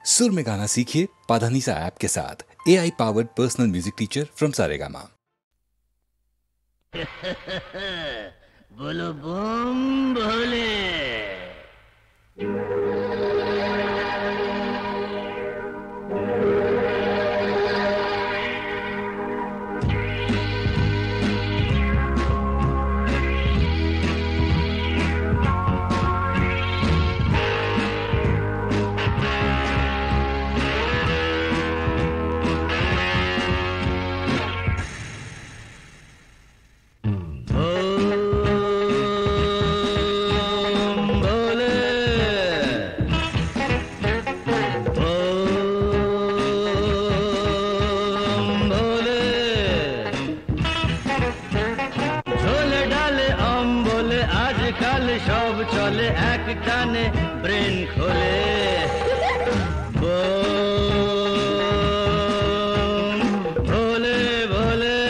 सुर में गाना सीखिए पाधानीसा ऐप के साथ। AI powered personal music teacher from Saregama. बोलो बम भोले। चले एक काने ब्रेन खोले भोले भोले।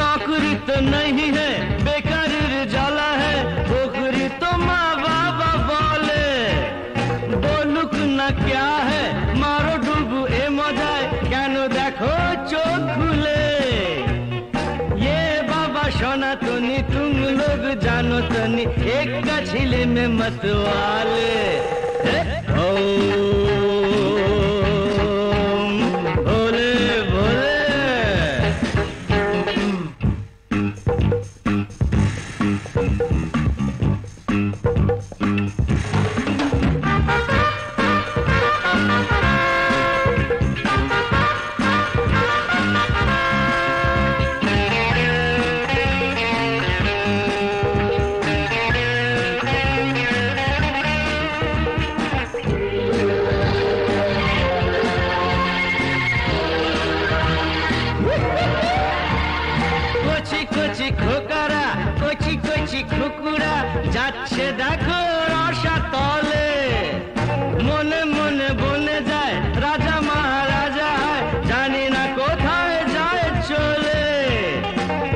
नौकरी तो नहीं है, बेकार जाला है, पोखरी तो माँ बाबा बोले बोलुक ना क्या है, मारो डुबू ए मजाए क्यों देखो चोख खुले। ये बाबा सोना तोनी तुम लोग जानो तनी एक का छिले में मत वाले। খোকারা কচি কচি খুকুরা যাচ্ছে দেখো রসা তলে, মনে মনে বনে যায় রাজা মহারাজা হয়, জানি না কোথায় যায় চলে।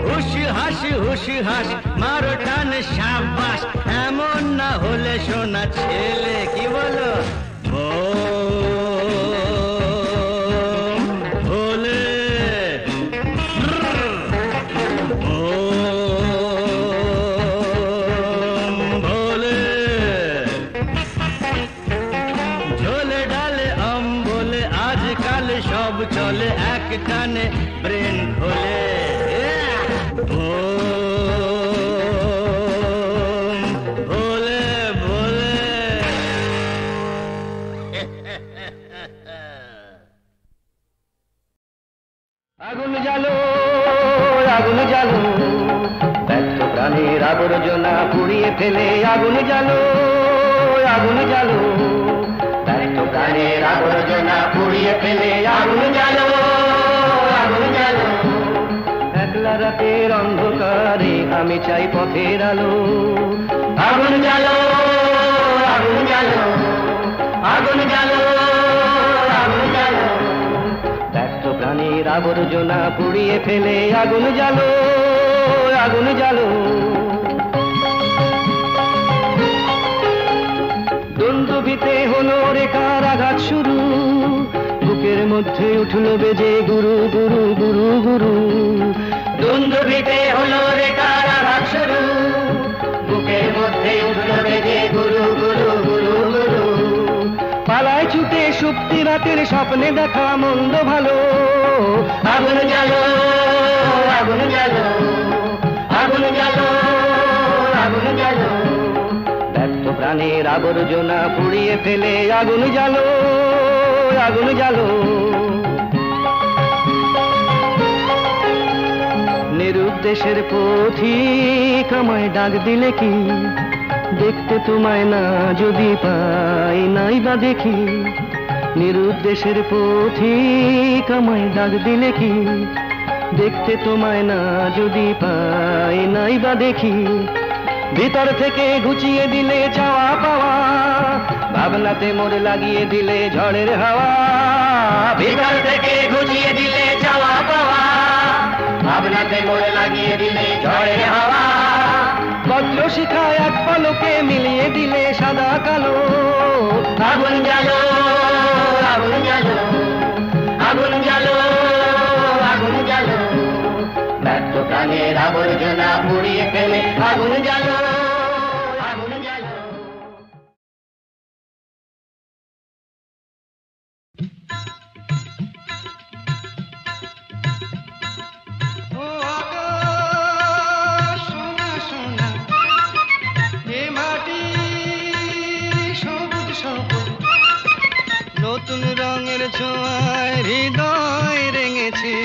হুশ হাস মারো টান সাবাস, এমন না হলে সোনা ছেলে কি বলো चले एक काने ब्रेन खोले भोले भोले। আগুন জ্বালো আগুন জ্বালো, ব্যর্থ প্রাণীর আবর্জনা পুড়িয়ে ফেলে আগুন জ্বালো আগুন জ্বালো, ব্যর্থ প্রাণীর আবর্জনা পুড়িয়ে ফেলে আগুন জ্বালো আগুন জ্বালো। একলা রাতের অন্ধকারে আমি চাই পথের আলো, আগুন জ্বালো আগুন জ্বালো আগুন জ্বালো আগুন জ্বালো। ব্যর্থ প্রাণীর আবর্জনা পুড়িয়ে ফেলে আগুন জ্বালো আগুন জ্বালো। দুন্দুভিতে হলো রেখার আঘাত শুরু, বুকের মধ্যে উঠল বেজে গুরু গুরু গুরু গুরু। দুন্দুভিতে হলো রেখার আঘাত শুরু, বুকের মধ্যে উঠল বেজে গুরু গুরু গুরু গুরু। পালায় ছুটে সুপ্তি রাতের স্বপ্নে দেখা মন্দ ভালো, আগুন জ্বালো আগুন জ্বালো আগুন জ্বালো আগুন জ্বালো। ব্যর্থ প্রাণীর আবর্জনা পুড়িয়ে ফেলে আগুন জ্বালো আগুন জ্বালো। নিরুদ্দেশের পথিক আমায় ডাক দিলে কি, দেখতে তোমায় না যদি পাই নাই বা দেখি। নিরুদ্দেশের পথিক আমায় ডাক দিলে কি, দেখতে তোমায় না যদি পাই নাই বা দেখি। ভিতর থেকে ঘুচিয়ে দিলে চাওয়া পাওয়া, ভাবনাতে মোর লাগিয়ে দিলে ঝড়ের হাওয়া। ভিতর থেকে ঘুচিয়ে দিলে চাওয়া পাওয়া, ভাবনাতে মোর লাগিয়ে দিলে ঝড়ের হাওয়া। পত্র শিখা এক পলকে মিলিয়ে দিলে সাদা কালো। আগুন জ্বালো, আগুন জ্বালো, আগুন জ্বালো, আগুন জ্বালো, ব্যর্থ প্রাণের আবর্জনা পুড়িয়ে ফেলে আগুন জ্বালো, আগুন জ্বালো। ও আকাশ সোনা সোনা, এ মাটি সবুজ সবুজ, নতুন রঙের ছোঁয়ায় হৃদয় রেঙেছে,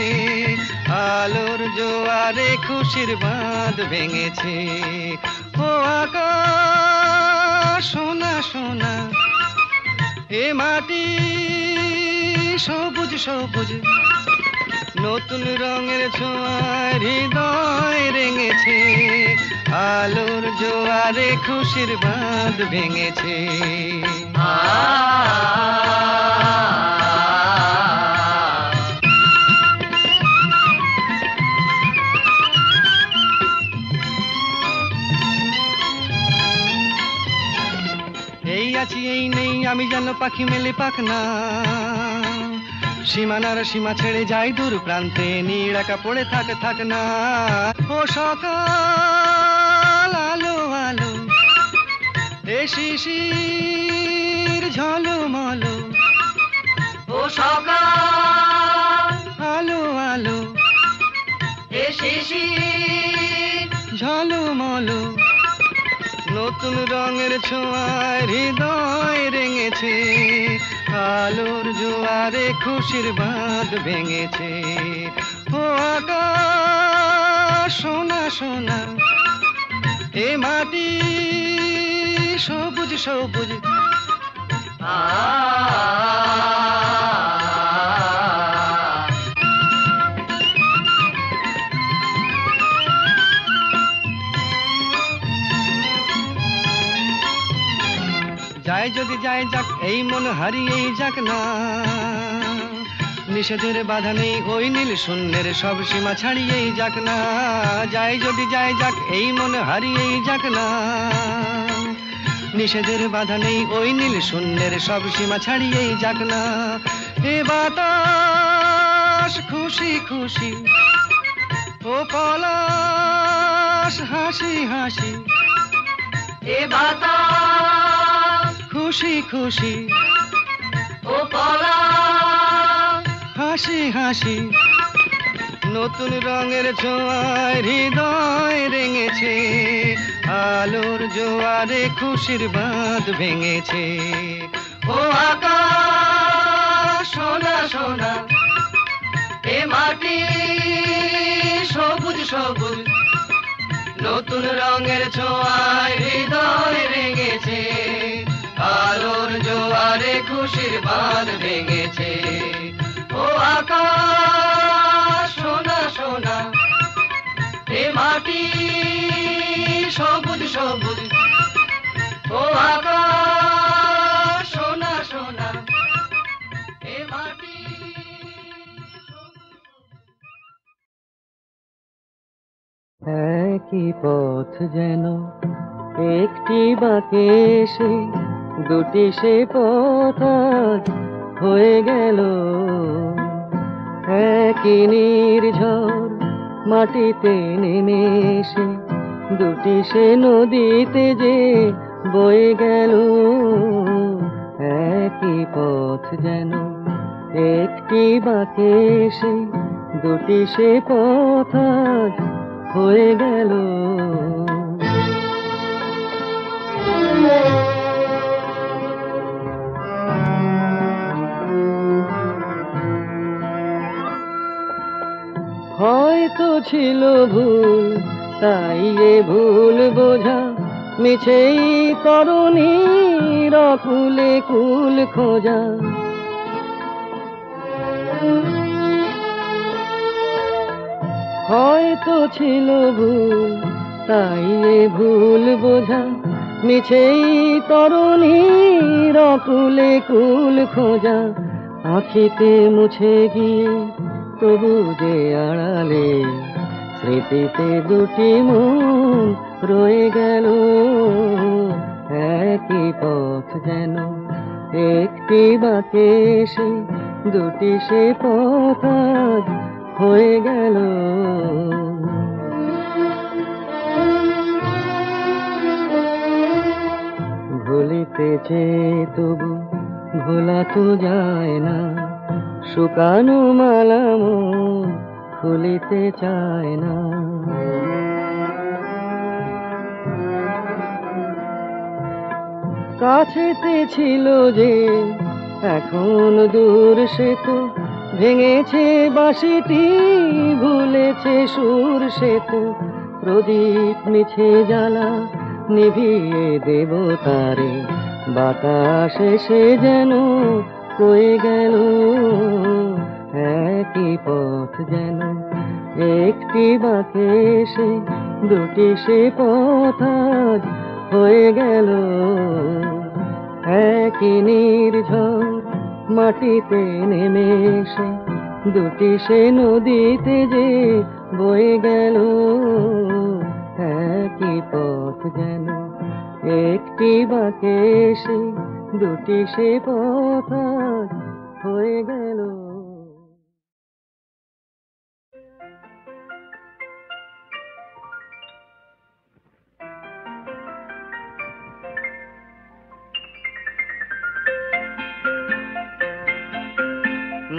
আলোর জোয়ারে খুশির বাঁধ ভেঙেছে। ও আকাশ সোনা সোনা, এ মাটি সবুজ সবুজ, নতুন রঙের ছোঁয়ায় হৃদয় রেঙেছে, আলোর জোয়ারে খুশির বাঁধ ভেঙেছে। এই আছি এই নেই আমি যেন পাখি মেলে পাখনা, সীমানার সীমা ছেড়ে যাই দূর প্রান্তে, নীড় একা পড়ে থাক না। ও সকাল আলো আলো, এ শিশির ঝলমলো। ও সকাল আলো আলো, এ শিশির ঝলমলো, নতুন রঙের ছোঁয়ায় হৃদয় রেঙেছে, আলোর জোয়ারে খুশির বাঁধ ভেঙেছে। ও আকাশ সোনা সোনা, এ মাটি সবুজ সবুজ। যায় যদি যায় যাক, এই মন হারিয়েই যাক না, নিষেধের বাধা নেই ওই নীল শূন্যের সব সীমা ছাড়িয়েই যাক না। যায় যদি যায় যাক, এই মন হারিয়েই যাক না, নিষেধের বাধা নেই ওই নীল শূন্যের সব সীমা ছাড়িয়েই যাক না। এ বাতাস খুশি খুশি, ও পলাশ হাসি হাসি, এ বাতাস খুশি খুশি, ও পলাশ হাসি হাসি, নতুন রঙের ছোঁয়ায় হৃদয় রেঙেছে, আলোর জোয়ারে খুশির বাঁধ ভেঙেছে। ও আকাশ সোনা সোনা, এ মাটি সবুজ সবুজ, নতুন রঙের ছোঁয়ায় হৃদয় রেঙেছে, আলোর জোয়ারে খুশির বাঁধ ভেঙেছে। ও আকাশ সোনা সোনা, এ মাটি সবুজ সবুজ, ও আকাশ সোনা সোনা, এ মাটি একই পথ যেন একটি বাঁকে এসে দুটি সে পথ আজ হয়ে গেল। একই নির্ঝর মাটিতে নেমে এসে দুটি সে নদীতে যে বয়ে গেল। একই পথ যেন একটি বাঁকে এসে দুটি সে পথ আজ হয়ে গেল। হয়তো ছিল ভুল, তাই এ ভুল বোঝা মিছেই তরুণীর কুলে কুল খোঁজা। হয়তো ছিল ভুল, তাই এ ভুল বোঝা মিছেই তরুণীর কুলে কুল খোঁজা। আঁখিতে মুছে গিয়ে তবু যে আড়ালে স্মৃতিতে দুটি মন রয়ে গেল। একই পথ যেন একটি বাঁকে এসে দুটি সে পথ আজ হয়ে গেল। ভুলিতে চেয়ে তবু ভোলা তো যায় না, শুকানো মালা মন খুলিতে চায় না। কাছেতে ছিল যে এখন দূর সে তো ভেঙেছে বাঁশিটি, ভুলেছে সুর সে তো। প্রদীপ মিছে জ্বালা নিভিয়ে দেব তারে, বাতাস এসে যেন কয়ে গেল। একই পথ যেন একটি বাঁকে এসে দুটি সে পথ আজ হয়ে গেল। একই নির্ঝর মাটিতে নেমে এসে দুটি সে নদীতে যে বয়ে গেল। একই পথ যেন একটি বাঁকে এসে দুটি সে পথ আজ হয়ে গেল।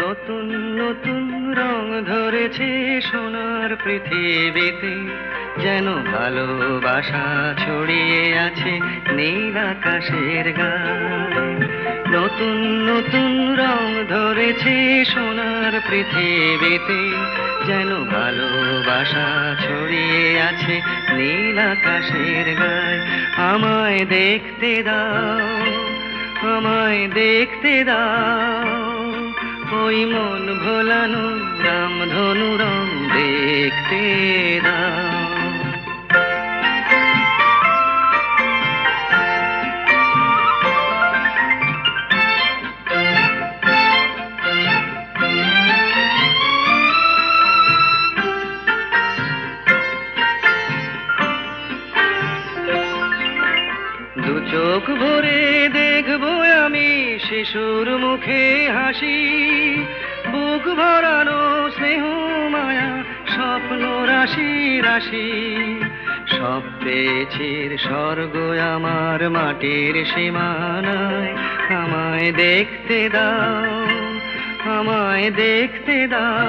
নতুন নতুন রং ধরেছে সোনার পৃথিবীতে, যেন ভালোবাসা ছড়িয়ে আছে নীল আকাশের গায়ে। নতুন নতুন রং ধরেছে সোনার পৃথিবীতে, যেন ভালোবাসা ছড়িয়ে আছে নীল আকাশের গায়ে। আমায় দেখতে দাও, আমায় দেখতে দাও, ওই মন ভোলানো রামধনু রং দেখতে দাও। দু চোখ ভরে দেখবো আমি শিশুর মুখে হাসি, বুক ভরানো স্নেহ মায়া স্বপ্ন রাশি রাশি। সব পেয়েছির স্বর্গ আমার মাটির সীমানায়। আমায় দেখতে দাও, আমায় দেখতে দাও,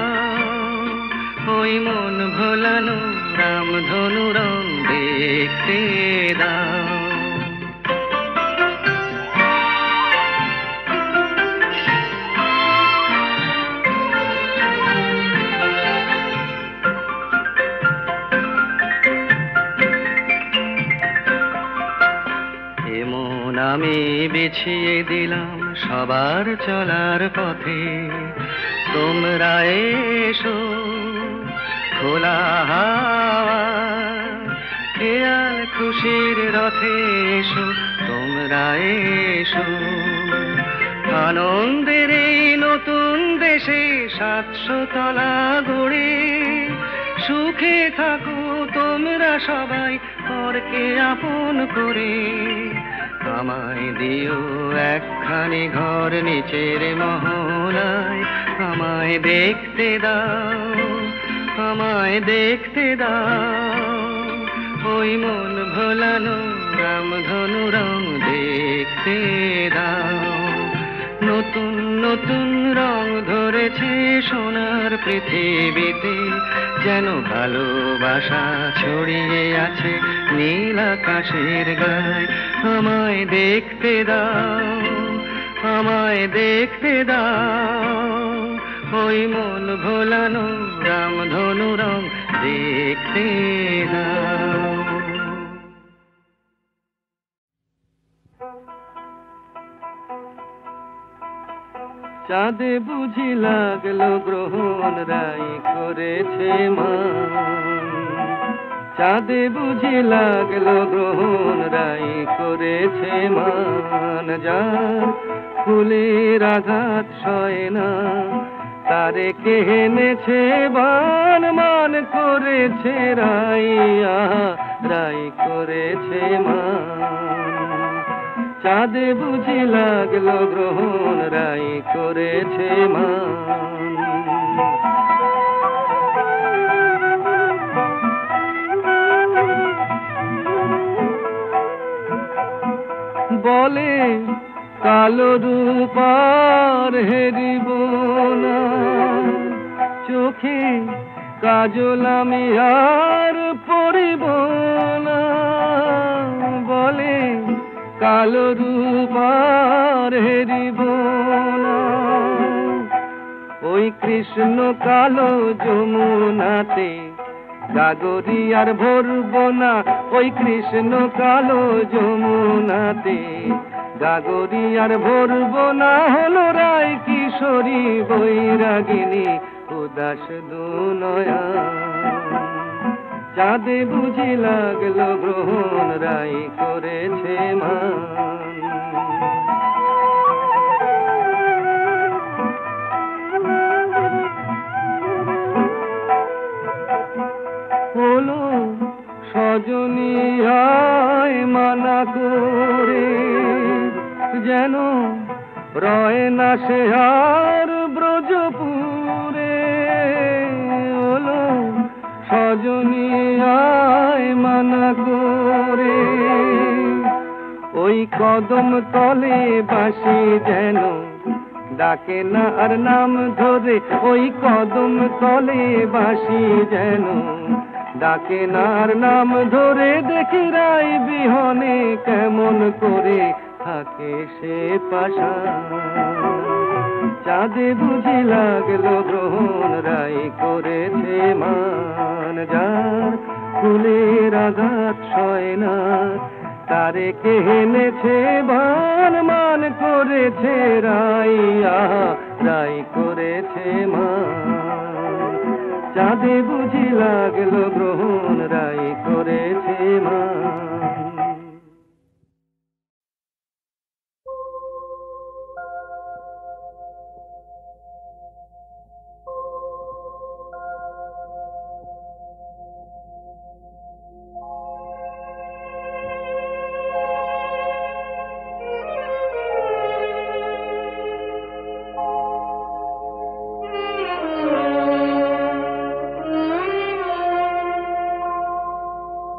ওই মন ভোলানো রামধনু রং দেখতে দাও। আমি বিছিয়ে দিলাম সবার চলার পথে, তোমরা এসো খোলা হাওয়া খেয়াল খুশির রথে এসো, তোমরা এসো। আনন্দের এই নতুন দেশে 700 তলা গড়ে সুখে থাকো তোমরা সবাই পরকে আপন করে। আমায় দিও একখানি ঘর নিচের মহলায়, আমায় দেখতে দাও, আমায় দেখতে দাও, ওই মন ভোলানো রামধনু রং দেখতে দাও। নতুন নতুন রং ধরেছে সোনার পৃথিবীতে, যেন ভালোবাসা ছড়িয়ে আছে নীল আকাশের গায়ে। আমায় দেখতে দাও, আমায় দেখতে দাও, ওই মন ভোলানো রামধনু রং দেখতে দাও। চাঁদে বুঝি লাগলো গ্রহণ রাই করেছে মান, চাঁদে বুঝি লাগলো গ্রহণ রাই করেছে মান। যার ফুলের আঘাত সয় না তারে কে এনেছে বান, মান করেছে রাইয়া রাই করেছে মান। চাঁদে বুঝি লাগলো গ্রহণ রাই করেছে মান। বলে কালো রূপার হেরিব না, চোখে কাজল আমি আর পরিব না। বলে কালো রূপার হেরিব না, ওই কৃষ্ণ কালো যমুনাতে গাগরি আর ভরব না। ওই কৃষ্ণ কালো যমুনাতে গাগরি আর ভরব না। হলো রায় কিশোরী বৈরাগিনী উদাস দুনয়া। চাঁদে বুঝি লাগলো গ্রহণ রাই করেছে মান। হলো সজনী আয় মানা করে, যেন রয় না সে আর ব্রজপুরে। হলো সজনী আয় মানা করে, ওই কদম তলে বাঁশি যেন ডাকে না আর নাম ধরে। ওই কদম তলে বাঁশি যেন ডাকে না আর নাম ধরে। দেখি রাই বিহনে কেমন করে থাকে সে পাশা। চাঁদে বুঝি লাগলো গ্রহণ রাই করেছে মান। যার ফুলের আঘাত সয় না তারে কে এনেছে বান, মান করেছে রাইয়া রাই করেছে মান। চাঁদে বুঝি লাগলো গ্রহণ রাই করেছে মান।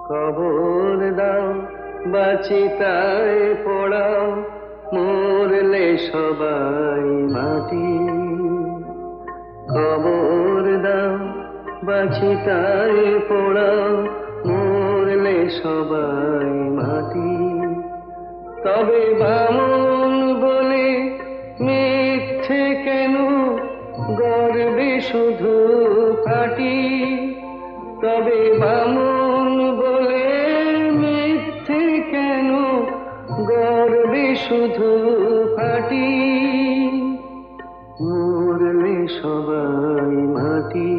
খবর দাও বাচিতায় পড়াও, মরলে সবাই মাটি। খবর দাও বাচিতায় পড়াও, মরলে সবাই মাটি। তবে বামন বলে মিথ্যে কেন গর্বে শুধু ফাটি। তবে বামন বলে মিথ্যে কেন গর্বে শুধু ফাটি। মরলে সবাই মাটি।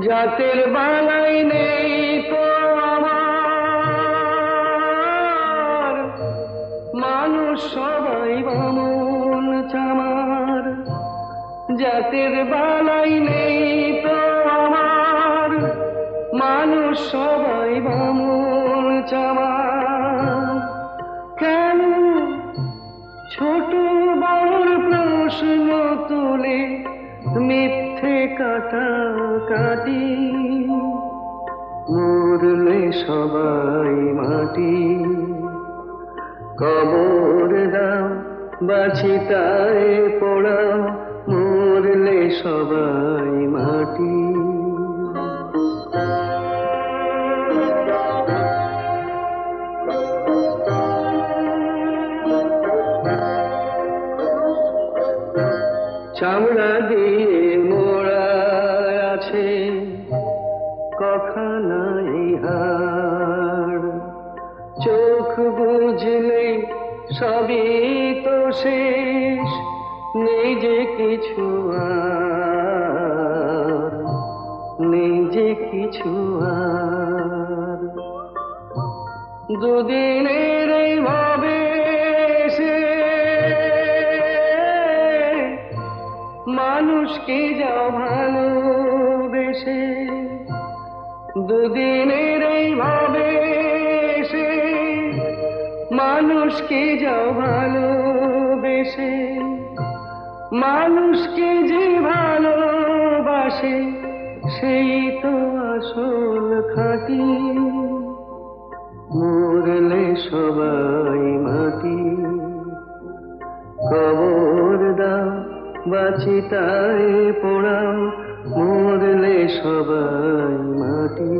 জাতের বালাই নেই তো আমার, মানুষ সবাই বামন চামার। জাতের বালাই নেই তো আমার, মানুষ সবাই বামন চামার। কেন ছোট বড় প্রশ্ন তুলে মিথ্যে কাটাকাটি। মরলে সবাই মাটি। কবর দাও বাছিতায় পোড়াও মরলে সবাই মাটি। চামড়া দিয়ে মোড়া আছে কখানাই হাড়, চোখ বুঝলে সবই তো শেষ, নেই যে কিছু আর, নেই যে কিছু আর। দুদিনের এই ভাবে সে মানুষকে যাও ভালোবেসে, দুদিনের এই ভাবে সে মানুষকে যাও ভালোবেসে, মানুষকে যে ভালোবাসে সেই তো আসল খাঁটি, মরলে সবাই মাটি। কবর দাও বাছিতায় পোড়াও মরলে সবাই মাটি।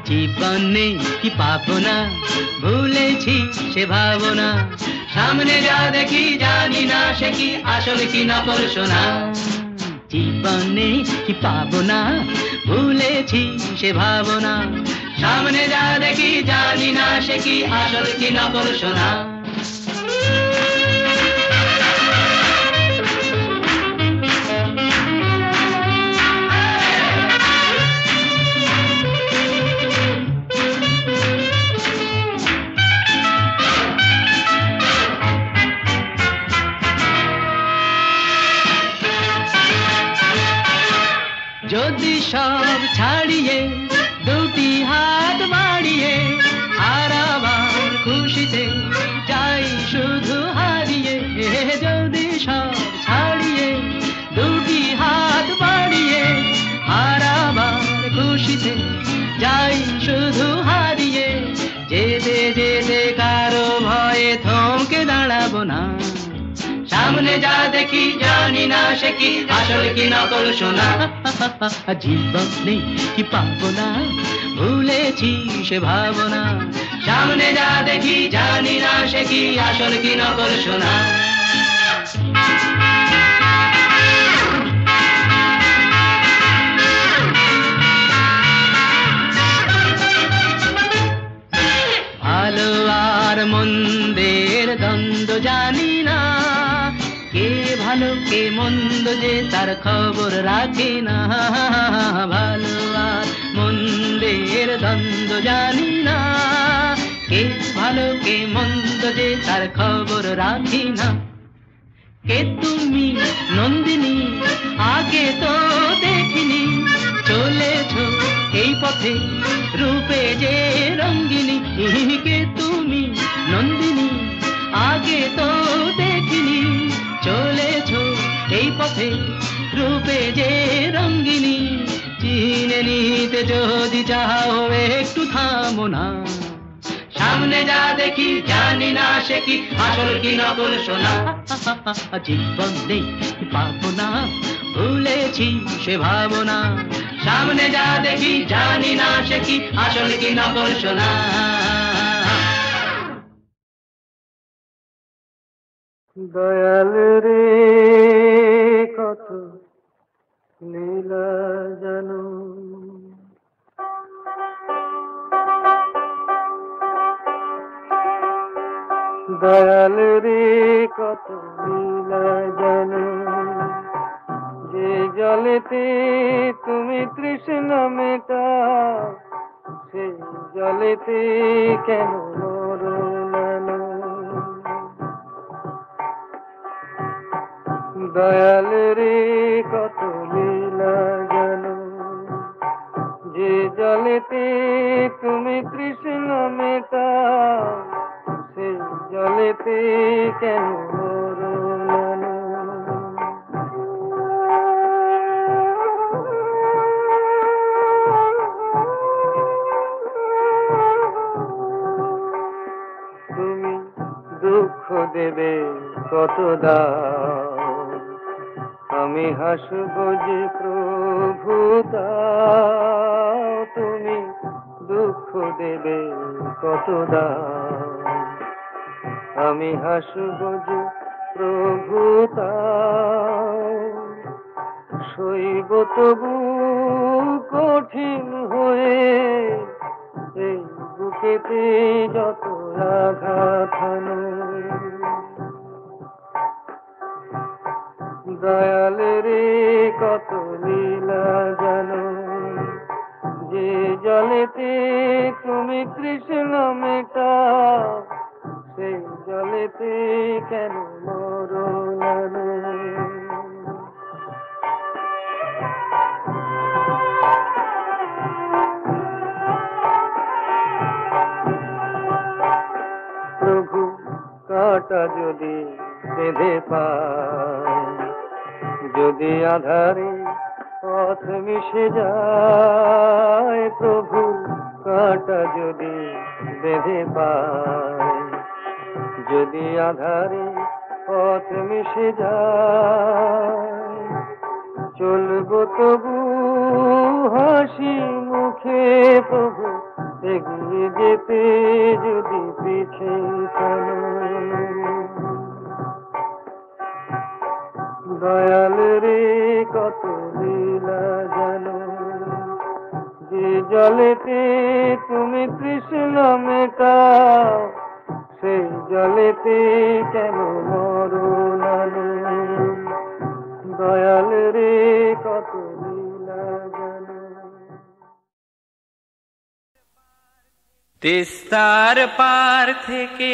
জীবনে কি পাবো না, ভুলেছি সে ভাবনা, সামনে যা দেখি জানি না সে কি আসল কি নকল সোনা। জীবনে কি পাবো না, ভুলেছি সে ভাবনা, সামনে যা দেখি জানি না সে কি আসল কি নকল সোনা। যদি সব ছাড়িয়ে দুটি হাত বাড়িয়ে আর আবার খুশিতে যাই শুধু হারিয়ে, যদি সব ছাড়িয়ে দুটি হাত বাড়িয়ে আর আবার খুশিতে যাই শুধু হারিয়ে, যেতে যেতে কারো ভয়ে থমকে দাঁড়াবো না, সামনে যা দেখি জানি না সে কি আসল কি নকল সোনা। জীবনে কি পাবো না, ভুলেছি সে ভাবনা, সামনে যা দেখি জানি না সে কি আসল কি নকল সোনা। ভালো আর মন্দের দ্বন্দ্ব জানি না, কে ভালো কে মন্দ যে তার খবর রাখে না। ভালো আর মন্দের দ্বন্দ্ব জানি না, কে ভালো কে মন্দ যে তার খবর রাখে না। কে তুমি নন্দিনী আগে তো দেখিনি, চলেছো এই পথে রূপে যে রঙ্গিনী। কে তুমি নন্দিনী আগে তো দেখিনি, চলেছো এই পথে রূপে যে রঙ্গিনী। চিনে নিতে যদি চাও একটু থামো না, সামনে যা দেখি জানি না সে কি আসল কি নকল সোনা। জীবনে কি পাবো না, ভুলেছি সে ভাবনা, সামনে যা দেখি জানি না সে কি আসল কি নকল সোনা। দয়াল রে কত লীলা জানো, দয়াল রে কত লীলা জানো, যে জলেতে তুমি তৃষ্ণা মেটাও সেই জলেতে কেন মরণ। দয়াল রে কত লীলা লীলা জানো, যে জলেতে তুমি তৃষ্ণা মেটাও, সেই জলেতে কেন মরণ? তুমি দুঃখ দেবে কত দাও, আমি হাসব যে প্রভু দাও। তুমি দুঃখ দেবে কত দাও, আমি হাসব যে প্রভু দাও। সইব তবু কঠিন হয়ে এই বুকেতে যত আঘাত হানো। দয়াল রে কত লীলা জানো, যে জলেতে তুমি তৃষ্ণা মেটাও, সেই জলেতে কেন মরণ? প্রভু কাটা যদি বেঁধে পায়, যদি আধারে পথ মিশে যায়, প্রভু কাটা যদি বেঁধে পায়, যদি আধারে পথ মিশে যায়, চলবো তবু হাসি মুখে প্রভু, এগিয়ে যেতে যদি পিছে টানো। দয়াল রে কত লীলা জানো, যে জলেতে তুমি তৃষ্ণা মেটাও, সেই জলেতে কেন মরণ আনো? দয়াল রে কত লীলা জানো। তিস্তার পার থেকে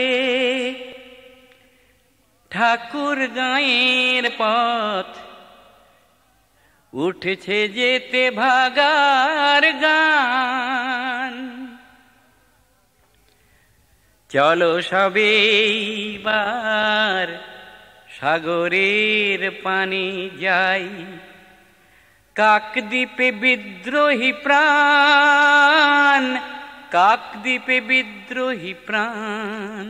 ঠাকুর গাঁয়ের পথ উঠেছে যেতে ভাগার গান। চলো সবেবার সাগরের পানি যাই, কাকদ্বীপে বিদ্রোহী প্রাণ, কাকদ্বীপে বিদ্রোহী প্রাণ।